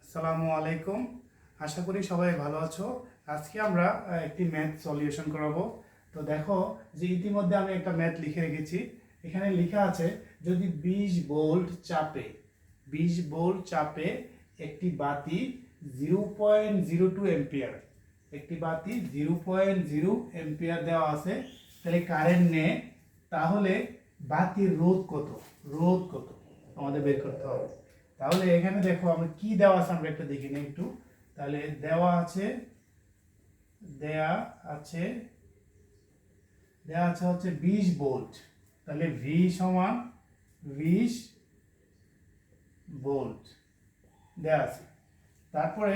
আসসালামু আলাইকুম। আশা করি সবাই ভালো আছো। আজকে আমরা একটি ম্যাথ সলিউশন করাবো। তো দেখো যে ইতিমধ্যে আমি একটা ম্যাথ লিখে রেখেছি। এখানে লেখা আছে যদি 20 ভোল্ট চাপে একটি বাতি 0.02 এম্পিয়ার একটি বাতি 0.0 এম্পিয়ার দেওয়া আছে, তাহলে কারেন্ট নেয়, তাহলে বাতির রোধ কত আমাদের বের করতে হবে। তাহলে এখানে দেখো আমরা কি দেওয়া আছে, আমরা একটা দেখি নিই একটু। তাহলে দেওয়া আছে হচ্ছে 20 ভোল্ট। তাহলে ভি সমান 20 ভোল্ট দেওয়া আছে। তারপরে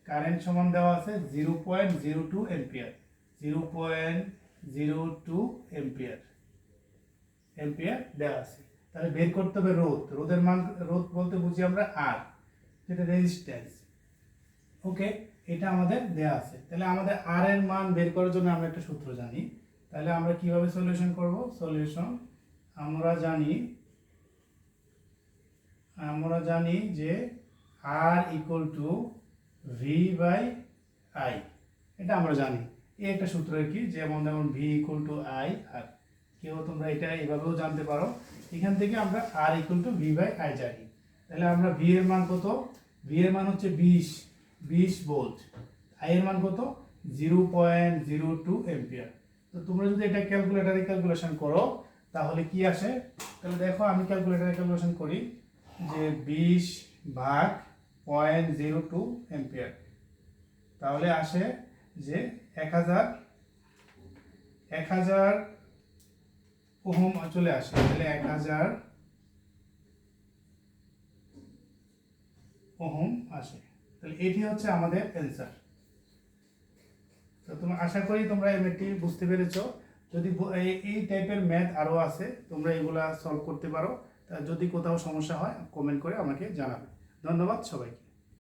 কারেন্ট সমান দেওয়া আছে 0.02 এম্পিয়ার 0.02 এম্পিয়ার দেওয়া আছে। তাহলে বের করতে হবে রোধের মান। রোধ বলতে বুঝি আমরা আর, যেটা রেজিস্ট্যান্স। ওকে, এটা আমাদের দেওয়া আছে। তাহলে আমাদের আর এর মান বের করার জন্য আমরা একটা সূত্র জানি। তাহলে আমরা কিভাবে সলিউশন করব? আমরা জানি যে R equal to V by I. এটা আমরা জানি, এই একটা সূত্র কি, যেমন V equal to I R. কেউ তোমরা এটা এভাবেও জানতে পারো। এখান থেকে আমরা R equal to V by I জানি। তাহলে আমরা ভি এর মান কত? ভি এর মান হচ্ছে 20 ভোল্ট। আই এর মান কত? 0.02 এম্পিয়ার। তো তোমরা যদি এটা ক্যালকুলেটরে ক্যালকুলেশন করো তাহলে কি আসে? তাহলে দেখো আমি ক্যালকুলেটরে ক্যালকুলেশন করি যে 20 ভাগ 0.02 এম্পিয়ার, তাহলে আসে যে 1000 ওহম চলে আসে। তাহলে 1000 ওহম আসে। তাহলে এটি হচ্ছে আমাদের অ্যান্সার। তো তোমরা আশা করি তোমরা এই ম্যাথটি বুঝতে পেরেছো। যদি এই টাইপের ম্যাথ আরও আছে, তোমরা এগুলা সলভ করতে পারো। যদি কোথাও সমস্যা হয় কমেন্ট করে আমাকে জানাবে। ধন্যবাদ সবাইকে।